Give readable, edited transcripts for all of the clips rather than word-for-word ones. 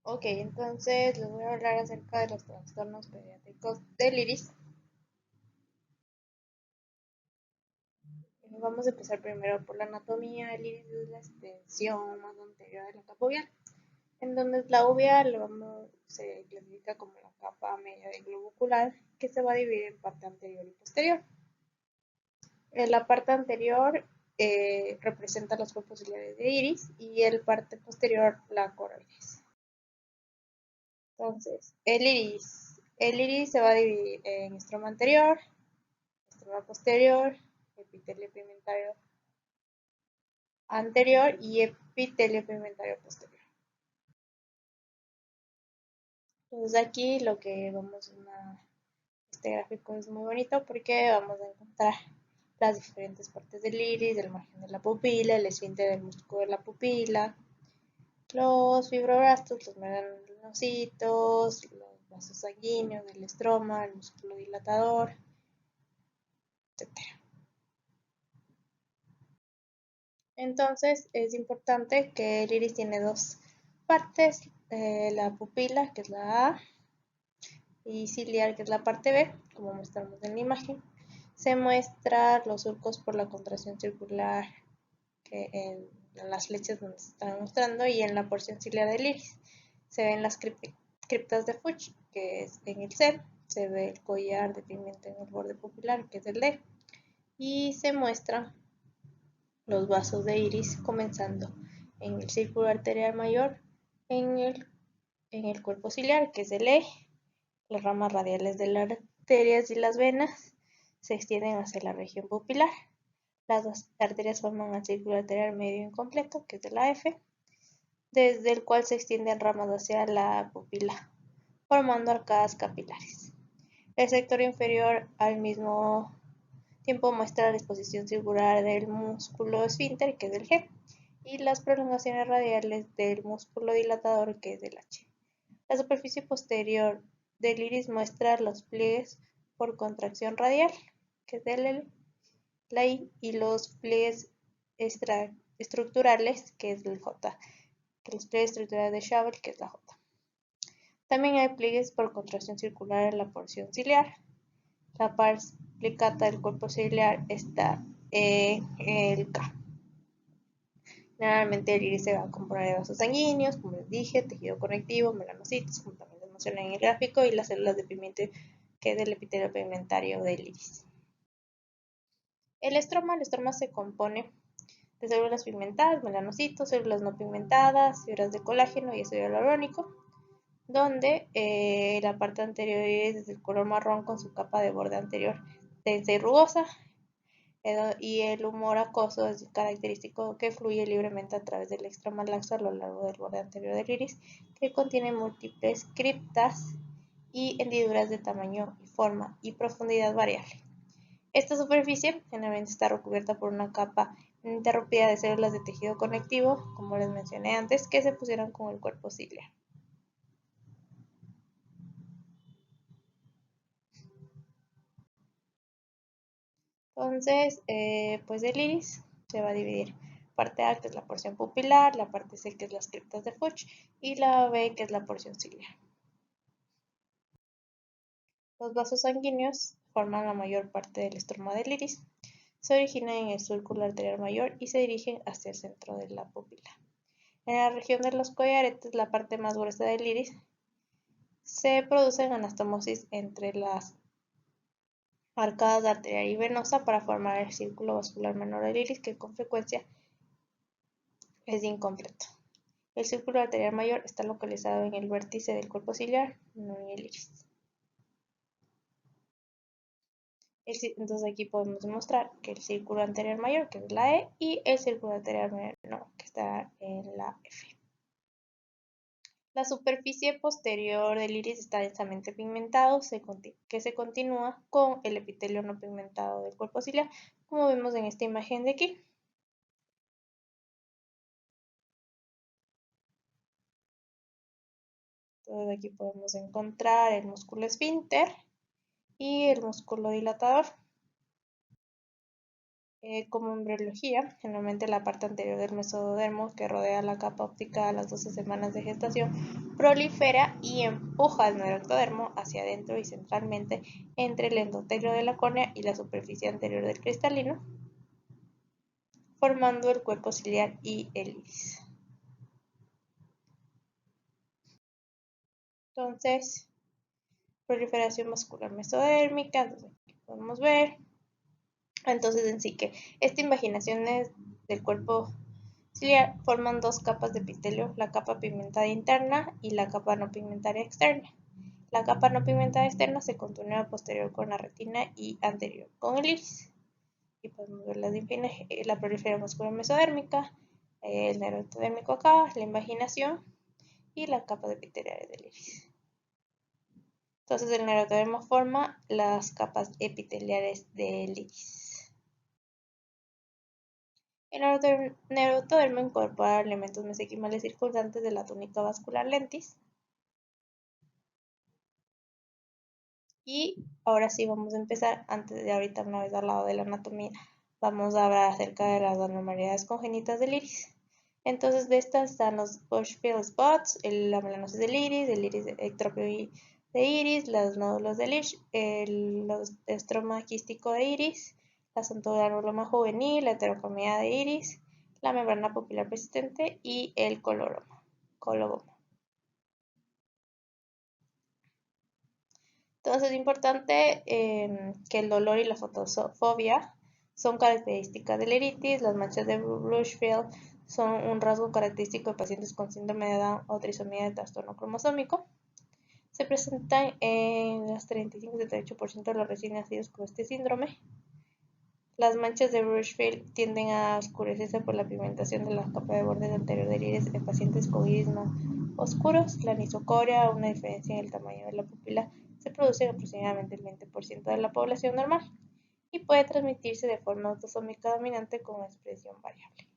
Ok, entonces les voy a hablar acerca de los trastornos pediátricos del iris. Vamos a empezar primero por la anatomía. El iris es la extensión más anterior de la capa uvial, en donde la uvial se clasifica como la capa media del globo ocular, que se va a dividir en parte anterior y posterior. En la parte anterior representa los cuerpos ciliares de iris y en la parte posterior la coroides. Entonces, el iris se va a dividir en estroma anterior, estroma posterior, epitelio pigmentario anterior y epitelio pigmentario posterior. Entonces aquí lo que vamos este gráfico es muy bonito porque vamos a encontrar las diferentes partes del iris, del margen de la pupila, el esfínter del músculo de la pupila, los fibroblastos, los melanocitos, los vasos sanguíneos, el estroma, el músculo dilatador, etc. Entonces es importante que el iris tiene dos partes, la pupila, que es la A, y ciliar, que es la parte B, como mostramos en la imagen. Se muestran los surcos por la contracción circular que en las flechas donde se están mostrando, y en la porción ciliar del iris se ven las criptas de Fuchs, que es en el C, se ve el collar de pigmento en el borde pupilar, que es el D, y se muestran los vasos de iris comenzando en el círculo arterial mayor, en el cuerpo ciliar, que es el E. Las ramas radiales de las arterias y las venas se extienden hacia la región pupilar. Las arterias forman el círculo arterial medio incompleto, que es de la F, desde el cual se extienden ramas hacia la pupila, formando arcadas capilares. El sector inferior al mismo tiempo muestra la disposición circular del músculo esfínter, que es el G, y las prolongaciones radiales del músculo dilatador, que es el H. La superficie posterior del iris muestra los pliegues por contracción radial, que es el L, la I, y los pliegues estructurales, que es el J, que los pliegues estructurales de Schabel, que es la J. También hay pliegues por contracción circular en la porción ciliar. La parte plicata del cuerpo ciliar está en el K. Generalmente el iris se va a componer de vasos sanguíneos, como les dije, tejido conectivo, melanocitos, como también les mencioné en el gráfico, y las células de pigmento, que es el epitelio pigmentario del iris. El estroma se compone de células pigmentadas, melanocitos, células no pigmentadas, fibras de colágeno y ácido hialurónico, donde la parte anterior es de color marrón con su capa de borde anterior densa y rugosa, y el humor acuoso es característico, que fluye libremente a través del extremo laxo a lo largo del borde anterior del iris, que contiene múltiples criptas y hendiduras de tamaño, forma y profundidad variable. Esta superficie generalmente está recubierta por una capa interrumpida de células de tejido conectivo, como les mencioné antes, que se pusieron con el cuerpo ciliar. Entonces, pues el iris se va a dividir. Parte A, que es la porción pupilar, la parte C, que es las criptas de Fuchs, y la B, que es la porción ciliar. Los vasos sanguíneos forman la mayor parte del estroma del iris. Se originan en el círculo arterial mayor y se dirigen hacia el centro de la pupila. En la región de los collaretes, la parte más gruesa del iris, se produce anastomosis entre las arcadas arterial y venosa para formar el círculo vascular menor del iris, que con frecuencia es incompleto. El círculo arterial mayor está localizado en el vértice del cuerpo ciliar, no en el iris. Entonces aquí podemos demostrar que el círculo anterior mayor, que es la E, y el círculo anterior menor, que está en la F. La superficie posterior del iris está densamente pigmentado, que se continúa con el epitelio no pigmentado del cuerpo ciliar, como vemos en esta imagen de aquí. Entonces aquí podemos encontrar el músculo esfínter y el músculo dilatador. Como embriología, generalmente la parte anterior del mesodermo que rodea la capa óptica a las 12 semanas de gestación prolifera y empuja al neuroectodermo hacia adentro y centralmente entre el endotelio de la córnea y la superficie anterior del cristalino, formando el cuerpo ciliar y el iris. Entonces, proliferación vascular mesodérmica, entonces aquí podemos ver. Entonces, en sí que esta invaginación del cuerpo ciliar forman dos capas de epitelio, la capa pigmentada interna y la capa no pigmentaria externa. La capa no pigmentada externa se continúa posterior con la retina y anterior con el iris. Y podemos ver la proliferación vascular mesodérmica, el neuroectodérmico acá, la invaginación y la capa de epitelial del iris. Entonces el neuroectodermo forma las capas epiteliales del iris. El neuroectodermo incorpora elementos mesenquimales circundantes de la túnica vascular lentis. Y ahora sí vamos a empezar, antes de ahorita una vez al lado de la anatomía, vamos a hablar acerca de las anormalidades congénitas del iris. Entonces de estas están los Bushfield spots, la melanosis del iris, el iris ectrópico de iris, los nódulos del iris, el estroma quístico de iris, la xantogranuloma juvenil, la heterocromía de iris, la membrana pupilar persistente y el coloboma. Entonces es importante que el dolor y la fotofobia son características de la iritis. Las manchas de Bushfield son un rasgo característico de pacientes con síndrome de Down o trisomía de trastorno cromosómico. Se presentan en las 35-78% de los recién nacidos con este síndrome. Las manchas de Bushfield tienden a oscurecerse por la pigmentación de la capa de borde anterior del iris en pacientes con iris no oscuros. La anisocoria, una diferencia en el tamaño de la pupila, se produce en aproximadamente el 20% de la población normal y puede transmitirse de forma autosómica dominante con expresión variable.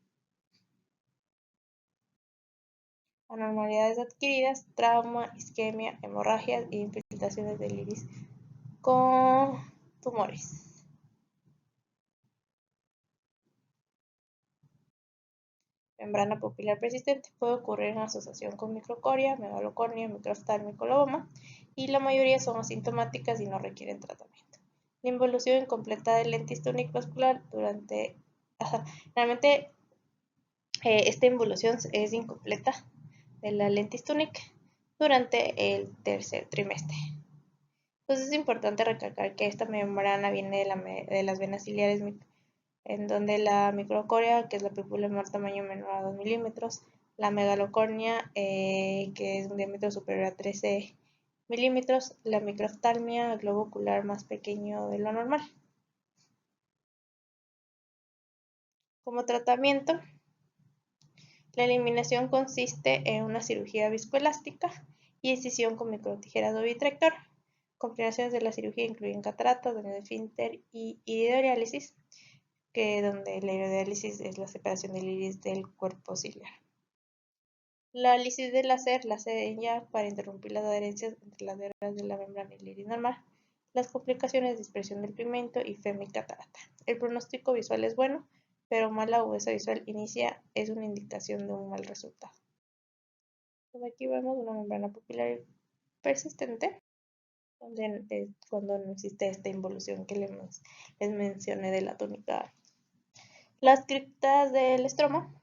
Anormalidades adquiridas, trauma, isquemia, hemorragias e infiltraciones del iris con tumores. Membrana pupilar persistente puede ocurrir en asociación con microcoria, megalocornia, microftalmia y coloboma, y la mayoría son asintomáticas y no requieren tratamiento. La involución incompleta del lentis túnic vascular realmente esta involución es incompleta de la lentis túnic durante el tercer trimestre. Entonces es importante recalcar que esta membrana viene de las venas ciliares, en donde la microcoria, que es la pupila de tamaño menor a 2 milímetros, la megalocornia, que es un diámetro superior a 13 milímetros, la microftalmia, el globo ocular más pequeño de lo normal. Como tratamiento, la eliminación consiste en una cirugía viscoelástica y incisión con microtijeras o vitrector. Complicaciones de la cirugía incluyen cataratas, daño de esfínter y iridodiálisis, donde la iridodiálisis es la separación del iris del cuerpo ciliar. La lisis de láser para interrumpir las adherencias entre las hebras de la membrana y el iris normal. Las complicaciones de dispersión del pigmento y catarata. El pronóstico visual es bueno, pero mala agudeza visual es una indicación de un mal resultado. Entonces aquí vemos una membrana pupilar persistente, cuando no existe esta involución que les mencioné de la túnica. Las criptas del estroma.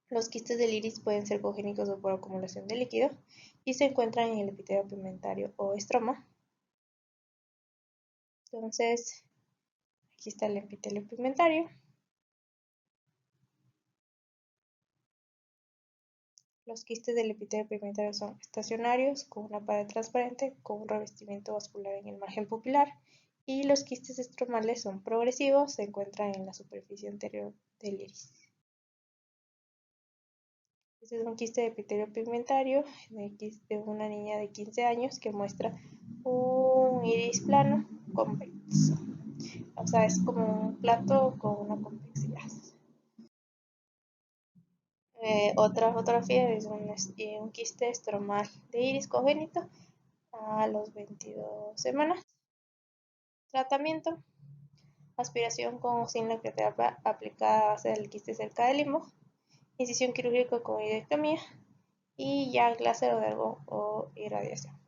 Los quistes del iris pueden ser congénitos o por acumulación de líquido y se encuentran en el epitelio pigmentario o estroma. Entonces, aquí está el epitelio pigmentario. Los quistes del epitelio pigmentario son estacionarios, con una pared transparente, con un revestimiento vascular en el margen pupilar. Y los quistes estromales son progresivos, se encuentran en la superficie anterior del iris. Este es un quiste de epitelio pigmentario de una niña de 15 años que muestra un iris plano convexo. O sea, es como un plato con una convexidad. Otra fotografía es un quiste estromal de iris congénito a los 22 semanas. Tratamiento. aspiración con quimioterapia aplicada a base del quiste cerca del limbo, incisión quirúrgica con iridectomía y ya láser o irradiación.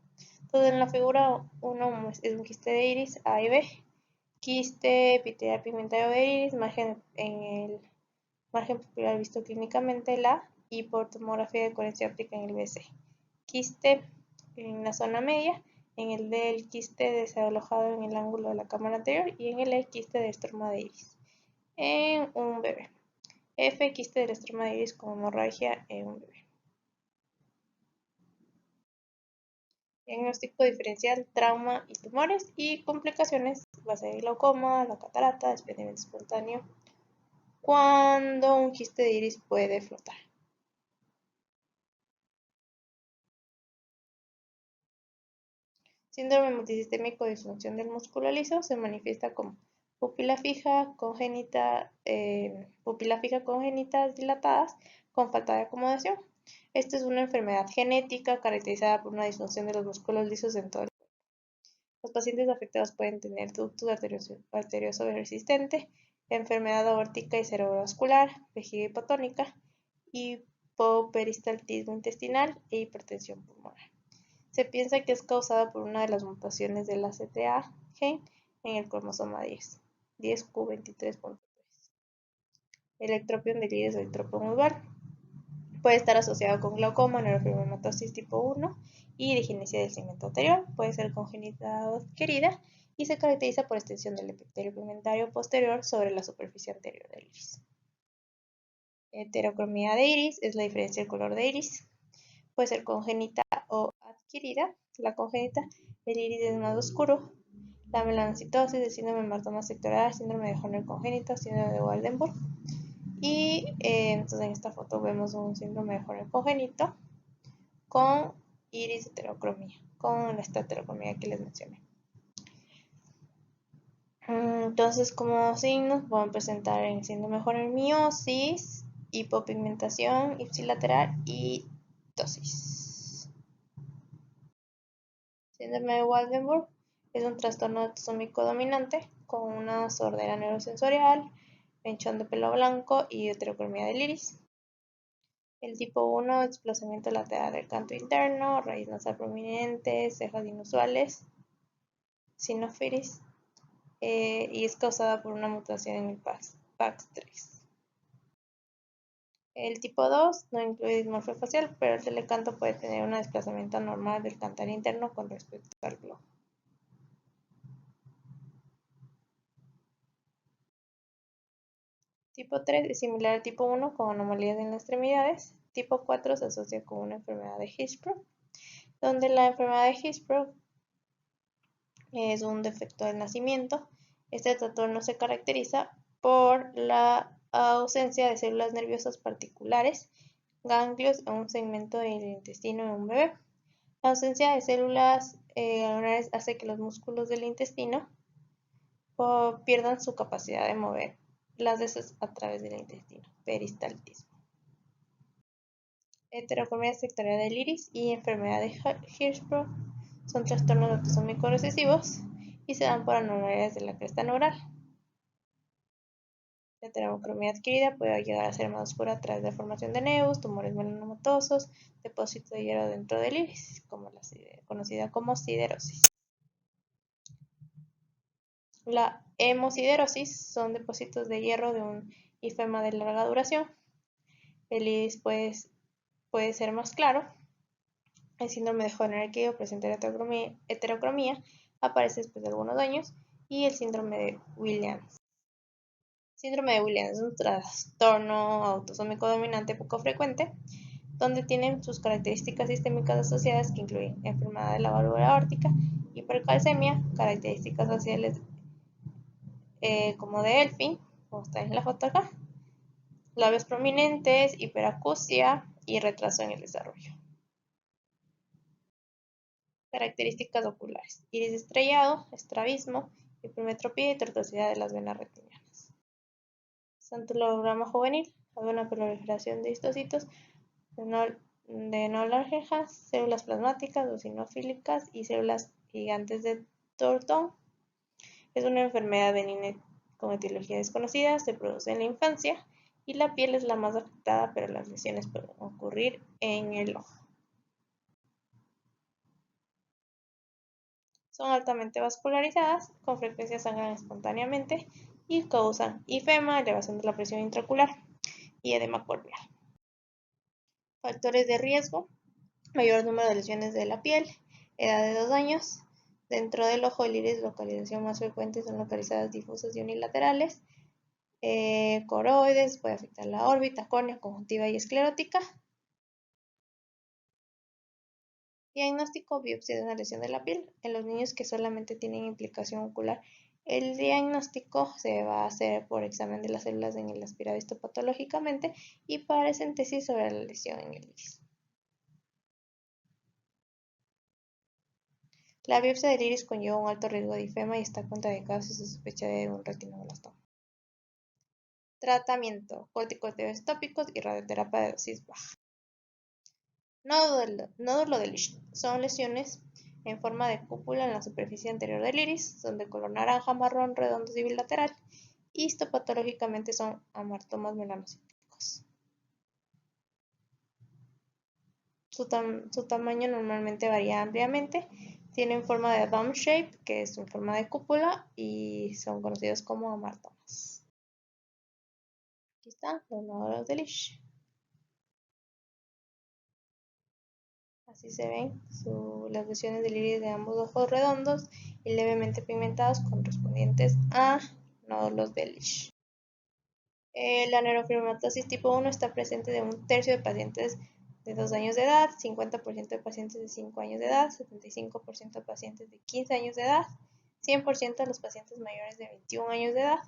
Entonces en la figura 1 es un quiste de iris A y B, quiste epitelial pigmentario de iris, margen en el margen pupilar visto clínicamente la y por tomografía de coherencia óptica en el BC. Quiste en la zona media, en el D el quiste desalojado en el ángulo de la cámara anterior y en el E quiste de estroma de iris en un bebé. F quiste del estroma de iris con hemorragia en un bebé. Diagnóstico diferencial, trauma y tumores y complicaciones, base de glaucoma, la catarata, desprendimiento espontáneo, cuando un quiste de iris puede flotar. Síndrome multisistémico de disfunción del músculo liso se manifiesta como pupila fija congénitas dilatadas con falta de acomodación. Esta es una enfermedad genética caracterizada por una disfunción de los músculos lisos en todo el cuerpo. Los pacientes afectados pueden tener ductus arterioso resistente, enfermedad aórtica y cerebrovascular, vejiga hipotónica, hipoperistaltismo intestinal e hipertensión pulmonar. Se piensa que es causada por una de las mutaciones de la CTA gen en el cromosoma 10, 10q23.3. Electropion del iris o electropion vulvar. Puede estar asociado con glaucoma, neurofibromatosis tipo 1 y digenesia del segmento anterior. Puede ser congénita o adquirida y se caracteriza por extensión del epitelio pigmentario posterior sobre la superficie anterior del iris. Heterocromía de iris es la diferencia del color de iris. Puede ser congénita o adquirida. La congénita, el iris es más oscuro. La melanocitosis, el síndrome de martoma sectorial, síndrome de Horner congénito, síndrome de Waldenburg. Y entonces en esta foto vemos un síndrome de Horner congénito con iris heterocromía, con esta heterocromía que les mencioné. Entonces, como signos, pueden presentar el síndrome de Horner miosis, hipopigmentación ipsilateral y ptosis. Síndrome de Waldenburg es un trastorno autosómico dominante con una sordera neurosensorial, mechón de pelo blanco y heterocromía del iris. El tipo 1, desplazamiento lateral del canto interno, raíz nasal prominente, cejas inusuales, sinofilis, y es causada por una mutación en el PAX3. El tipo 2 no incluye dismorfia facial, pero el telecanto puede tener un desplazamiento anormal del cantar interno con respecto al globo. Tipo 3 es similar al tipo 1 con anomalías en las extremidades. Tipo 4 se asocia con una enfermedad de Hirschsprung, donde la enfermedad de Hirschsprung es un defecto del nacimiento. Este trastorno se caracteriza por la ausencia de células nerviosas particulares, ganglios o un segmento del intestino en un bebé. La ausencia de células ganglionares hace que los músculos del intestino pierdan su capacidad de mover las heces a través del intestino, peristaltismo. Heterocromía sectorial del iris y enfermedad de Hirschsprung son trastornos autosómicos recesivos y se dan por anormalidades de la cresta neural. La heterocromía adquirida puede llegar a ser más oscura a través de formación de nevus, tumores melanomatosos, depósito de hierro dentro del iris, conocida como siderosis. La hemosiderosis son depósitos de hierro de un linfoma de larga duración. El iris puede ser más claro. El síndrome de Horner presenta heterocromía aparece después de algunos años y el síndrome de Williams. Síndrome de Williams es un trastorno autosómico dominante poco frecuente, donde tienen sus características sistémicas asociadas que incluyen enfermedad de la válvula aórtica, hipercalcemia, características faciales como de Elfing, como está en la foto acá, labios prominentes, hiperacusia y retraso en el desarrollo. Características oculares: iris estrellado, estrabismo, hipermetropía y tortuosidad de las venas retinianas. Xantolograma juvenil: alguna proliferación de histocitos, de no-largas, células plasmáticas eosinofílicas y células gigantes de Thornton. Es una enfermedad benigna con etiología desconocida, se produce en la infancia y la piel es la más afectada, pero las lesiones pueden ocurrir en el ojo. Son altamente vascularizadas, con frecuencia sangran espontáneamente y causan ifema, elevación de la presión intraocular y edema corneal. Factores de riesgo: mayor número de lesiones de la piel, edad de 2 años. Dentro del ojo del iris, localización más frecuente son localizadas difusas y unilaterales. Coroides, puede afectar la órbita, córnea, conjuntiva y esclerótica. Diagnóstico: biopsia de una lesión de la piel. En los niños que solamente tienen implicación ocular, el diagnóstico se va a hacer por examen de las células en el aspirado histopatológicamente y paracentesis sobre la lesión en el iris. La biopsia del iris conlleva un alto riesgo de ifema y está contraindicado si se sospecha de un retinoblastoma. Tratamiento: corticosteroides tópicos y radioterapia de dosis baja. Nódulo de Lisch: son lesiones en forma de cúpula en la superficie anterior del iris, son de color naranja, marrón, redondos y bilateral. Histopatológicamente son amartomas melanocíticos. Su tamaño normalmente varía ampliamente. Tienen forma de dome shape, que es en forma de cúpula, y son conocidos como amartomas. Aquí están los nódulos de Lisch. Así se ven las lesiones del iris de ambos ojos redondos y levemente pigmentados correspondientes a nódulos de Lisch. La neurofibromatosis tipo 1 está presente de 1/3 de pacientes de 2 años de edad, 50% de pacientes de 5 años de edad, 75% de pacientes de 15 años de edad, 100% de los pacientes mayores de 21 años de edad.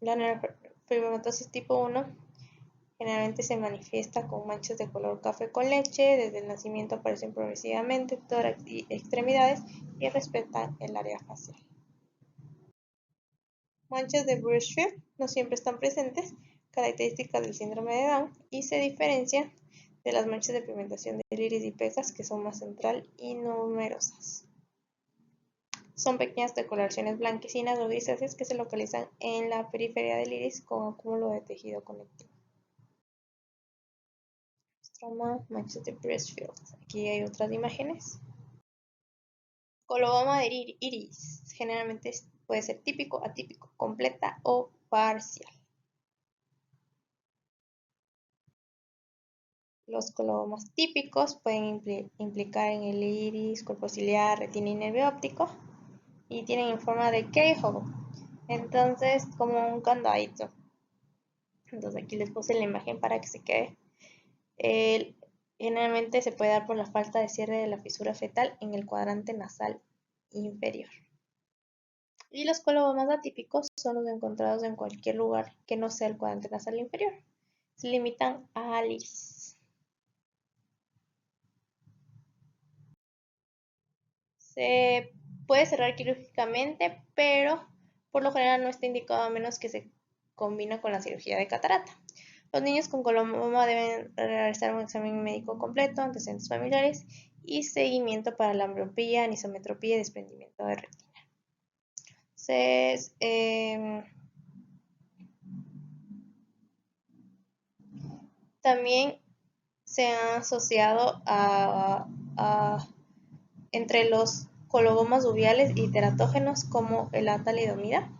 La neurofibromatosis tipo 1 generalmente se manifiesta con manchas de color café con leche. Desde el nacimiento aparecen progresivamente tórax y extremidades y respetan el área facial. Manchas de Brushfield no siempre están presentes, características del síndrome de Down, y se diferencian de las manchas de pigmentación del iris y pecas, que son más central y numerosas. Son pequeñas decoloraciones blanquecinas o grisáceas que se localizan en la periferia del iris con acúmulo de tejido conectivo. Manchas de Brushfield. Aquí hay otras imágenes. Coloboma del iris. Generalmente puede ser típico, atípico, completa o parcial. Los colobomas típicos pueden implicar en el iris, cuerpo ciliar, retina y nervio óptico, y tienen forma de keyhole, entonces como un candadito. Entonces aquí les puse la imagen para que se quede. Generalmente se puede dar por la falta de cierre de la fisura fetal en el cuadrante nasal inferior. Y los colobomas atípicos son los encontrados en cualquier lugar que no sea el cuadrante nasal inferior. Se limitan al iris. Se puede cerrar quirúrgicamente, pero por lo general no está indicado a menos que se combina con la cirugía de catarata. Los niños con coloboma deben realizar un examen médico completo, antecedentes familiares y seguimiento para la ambliopía, anisometropía y desprendimiento de retina. Entonces, también se ha asociado entre los colobomas uveales y teratógenos como el talidomida,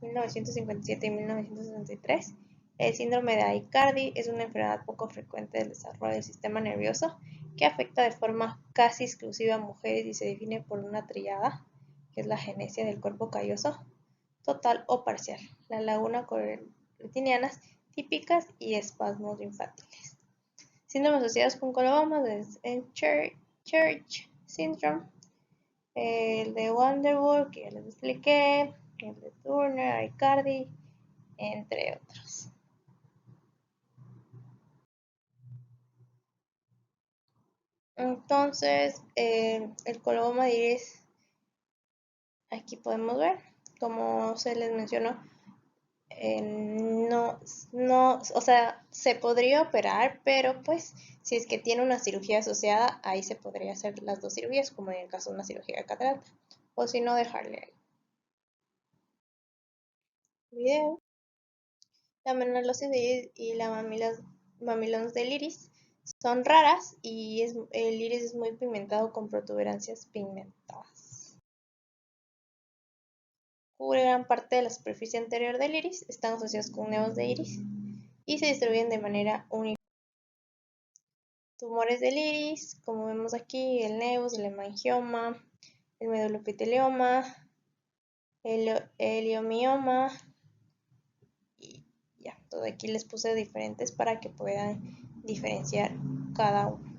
1957 y 1963. El síndrome de Aicardi es una enfermedad poco frecuente del desarrollo del sistema nervioso que afecta de forma casi exclusiva a mujeres y se define por una triada, que es la genesia del cuerpo calloso, total o parcial, la laguna retinianas típicas y espasmos infantiles. Síndromes asociados con colobomas es el Church Syndrome, el de Vanderburg, que ya les expliqué, el de Turner, Aicardi, entre otros. Entonces, el coloboma de iris, aquí podemos ver, como se les mencionó, o sea, se podría operar, pero pues si es que tiene una cirugía asociada, ahí se podría hacer las dos cirugías, como en el caso de una cirugía de catarata, o si no, dejarle ahí. video. La menalosis del iris y la mamilons del iris son raras y el iris es muy pigmentado con protuberancias pigmentadas. Cubre gran parte de la superficie anterior del iris, están asociados con nevos de iris y se distribuyen de manera uniforme. Tumores del iris, como vemos aquí, el nevus, el hemangioma, el medulopitelioma, el heliomioma y ya, todo aquí les puse diferentes para que puedan diferenciar cada uno.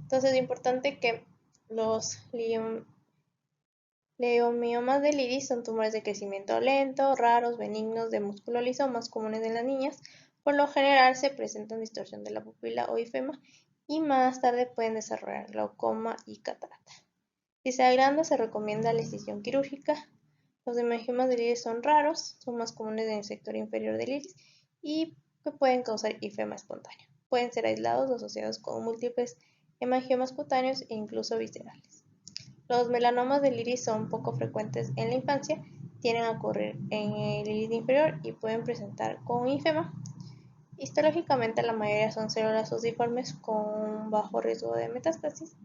Entonces es importante que los leomiomas del iris son tumores de crecimiento lento, raros, benignos, de músculo liso, más comunes en las niñas. Por lo general se presentan distorsión de la pupila o ifema y más tarde pueden desarrollar glaucoma y catarata. Si se agranda se recomienda la excisión quirúrgica. Los hemangiomas del iris son raros, son más comunes en el sector inferior del iris y que pueden causar ifema espontáneo. Pueden ser aislados o asociados con múltiples hemangiomas cutáneos e incluso viscerales. Los melanomas del iris son poco frecuentes en la infancia, tienden a ocurrir en el iris inferior y pueden presentar con ifema. Histológicamente la mayoría son células fusiformes con bajo riesgo de metástasis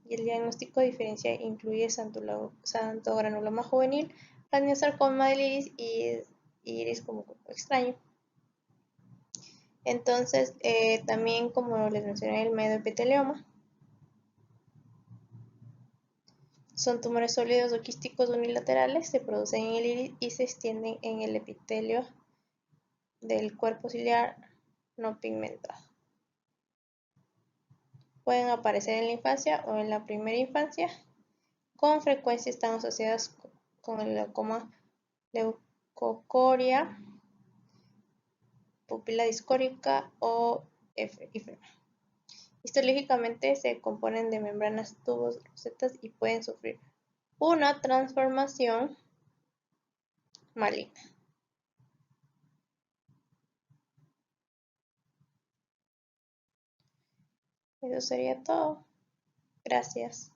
y el diagnóstico diferencial incluye xantogranuloma juvenil, craniosarcoma del iris y iris como cuerpo extraño. Entonces, también como les mencioné, el mesoepitelioma son tumores sólidos o quísticos unilaterales, se producen en el iris y se extienden en el epitelio del cuerpo ciliar no pigmentado. Pueden aparecer en la infancia o en la primera infancia. Con frecuencia están asociadas con el glaucoma, leucocoria, pupila discórica o ifema. Histológicamente se componen de membranas, tubos, rosetas y pueden sufrir una transformación maligna. Eso sería todo. Gracias.